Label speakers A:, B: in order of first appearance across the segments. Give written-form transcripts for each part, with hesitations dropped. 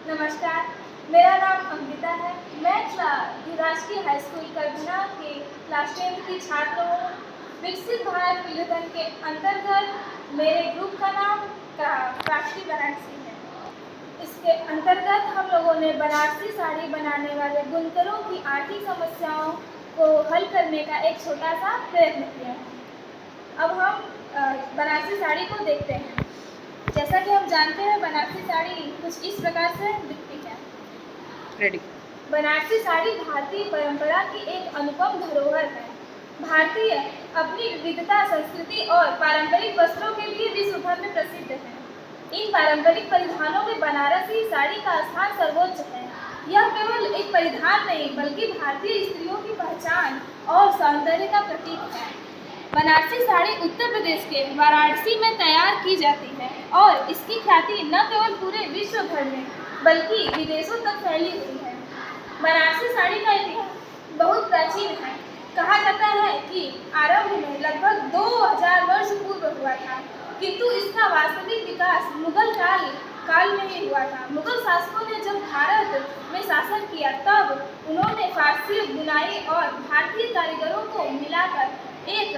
A: नमस्कार, मेरा नाम अंकिता है। मैं राजकीय हाई स्कूल करगुना के क्लास 10th की छात्र हूँ। विकसित भारत विलेटन के अंतर्गत मेरे ग्रुप का नाम क्राफ्टी बनारसी है। इसके अंतर्गत हम लोगों ने बनारसी साड़ी बनाने वाले बुनकरों की आर्थिक समस्याओं को हल करने का एक छोटा सा प्रयत्न किया है। अब हम बनारसी साड़ी को देखते हैं। जैसा कि हम जानते हैं, बनारसी साड़ी कुछ इस प्रकार से दिखती है।
B: रेडी।
A: बनारसी साड़ी भारतीय परंपरा की एक अनुपम धरोहर है। भारतीय अपनी विविधता, संस्कृति और पारंपरिक वस्त्रों के लिए विश्व भर में प्रसिद्ध है। इन पारंपरिक परिधानों में बनारसी साड़ी का स्थान सर्वोच्च है। यह केवल एक परिधान नहीं, बल्कि भारतीय स्त्रियों की पहचान और सौंदर्य का प्रतीक है। बनारसी साड़ी उत्तर प्रदेश के वाराणसी में तैयार की जाती है और इसकी ख्याति न केवल पूरे विश्व भर में बल्कि विदेशों तक फैली हुई है। बनारसी साड़ी का इतिहास बहुत प्राचीन है। कहा जाता है कि आरंभ में लगभग 2000 वर्ष पूर्व हुआ था, किंतु इसका वास्तविक विकास मुगल काल में ही हुआ था। मुगल शासकों ने जब भारत में शासन किया, तब उन्होंने फारसी बुनाई और भारतीय कारीगरों को मिलाकर एक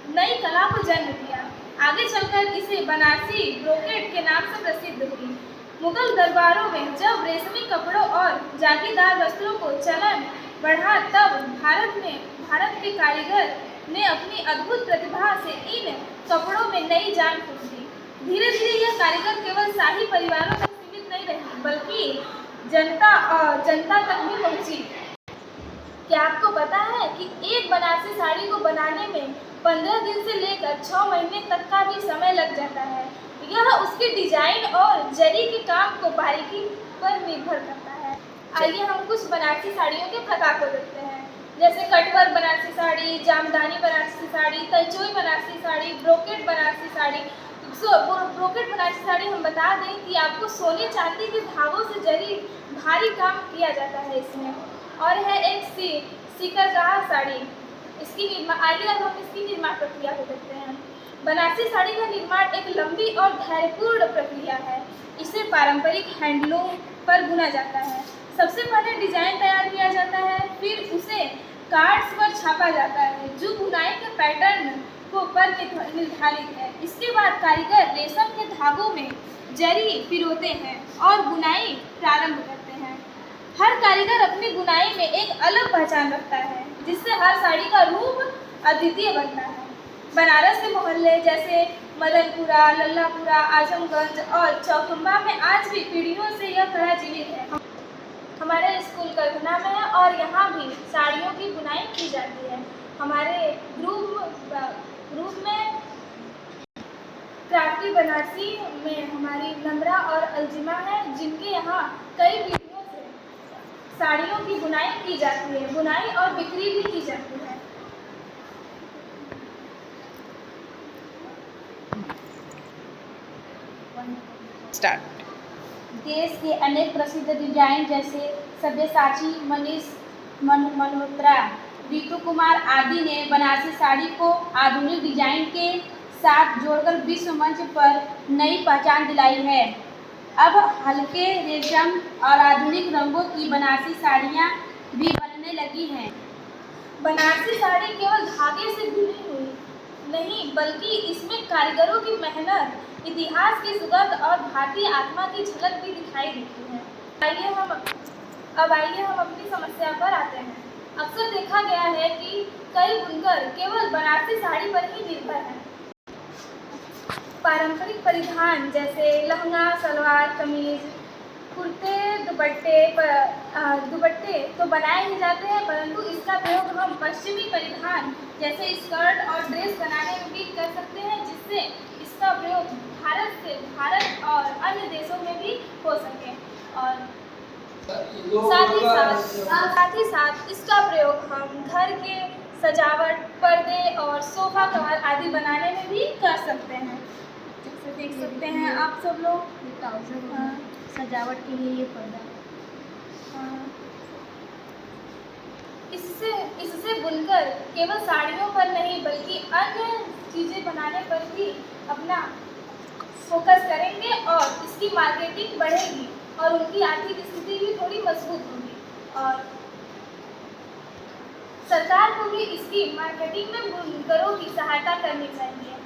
A: नई कला को जन्म दिया। आगे चलकर इसे बनारसी ब्रोकेड के नाम से प्रसिद्ध हुई। मुगल दरबारों में जब रेशमी कपड़ों और जालीदार वस्त्रों को चलन बढ़ा, तब भारत के कारीगर ने अपनी अद्भुत प्रतिभा से इन कपड़ों में नई जान फूंक दी। धीरे धीरे यह कारीगर केवल शाही परिवारों तक सीमित नहीं रही, बल्कि जनता तक भी पहुंची। क्या आपको पता है कि एक बनारसी साड़ी को बनाने में 15 दिन से लेकर 6 महीने तक का भी समय लग जाता है। यह उसके डिजाइन और जरी के काम को बारीकी पर निर्भर करता है। आइए हम कुछ बनारसी साड़ियों के प्रकार को देखते हैं, जैसे cutwork Banarasi sari, Jamdani Banarasi sari, Tanchoi Banarasi sari, brocade Banarasi sari. Brocade Banarasi sari हम बता दें कि आपको सोने चांदी के धागों से जरी भारी काम किया जाता है इसमें। और है एक सीकरगाह साड़ी। आइए अब हम इसकी निर्माण प्रक्रिया को देखते हैं। बनारसी साड़ी का निर्माण एक लंबी और धैर्यपूर्ण प्रक्रिया है। इसे पारंपरिक हैंडलूम पर बुना जाता है। सबसे पहले डिजाइन तैयार किया जाता है, फिर उसे कार्ड्स पर छापा जाता है जो बुनाई के पैटर्न पर निर्धारित है। इसके बाद कारीगर रेशम के धागों में जरी पिरोते हैं और बुनाई प्रारंभ करते हैं। हर कारीगर अपनी बुनाई में एक अलग पहचान रखता है, जिससे हर साड़ी का रूप अद्वितीय बनता है। बनारस के मोहल्ले जैसे मदनपुरा, लल्लापुरा, आजमगंज और चौखंबा में आज भी पीढ़ियों से यह कला जीवित है। हमारे स्कूल करगुना में है और यहाँ भी साड़ियों की बुनाई की जाती है। हमारे ग्रुप में क्राफ्टी बनारसी में हमारी नम्रा और अलजिमा है, जिनके यहाँ कई पीढ़ियों से साड़ियों की बुनाई की जाती है। बुनाई और बिक्री भी की जाती है।
B: स्टार्ट।
C: देश के अनेक प्रसिद्ध डिजाइन जैसे सब्यसाची, मनीष मल्होत्रा, रितु कुमार आदि ने बनारसी साड़ी को आधुनिक डिजाइन के साथ जोड़कर विश्व मंच पर नई पहचान दिलाई है। अब हल्के रेशम और आधुनिक रंगों की बनारसी साड़ियाँ भी बनने लगी हैं।
A: बनारसी साड़ी केवल धागे से बुनी हुई नहीं, बल्कि इसमें कारीगरों की मेहनत, इतिहास की सुगंध और भारतीय आत्मा की झलक भी दिखाई देती है। आइए हम अपनी समस्या पर आते हैं। अक्सर देखा गया है कि कई बुनकर केवल बनारसी साड़ी पर ही निर्भर हैं। पारंपरिक परिधान जैसे लहंगा, सलवार, कमीज, कुर्ते, दुपट्टे तो बनाए ही जाते हैं, परंतु इसका प्रयोग हम पश्चिमी परिधान जैसे स्कर्ट और ड्रेस बनाने में भी कर सकते हैं, जिससे इसका प्रयोग भारत और अन्य देशों में भी हो सके। और साथ ही साथ इसका प्रयोग हम घर के सजावट, पर्दे और सोफा कवर आदि बनाने में भी कर सकते हैं। जैसे देख सकते हैं आप सब लोग,
C: सजावट के लिए ये पर्दा।
A: इससे बुनकर केवल साड़ियों पर नहीं, बल्कि अन्य चीज़ें बनाने पर भी अपना फोकस करेंगे और इसकी मार्केटिंग बढ़ेगी और उनकी आर्थिक स्थिति भी थोड़ी मजबूत होगी। और सरकार को भी इसकी मार्केटिंग में बुनकरों की सहायता करनी चाहिए।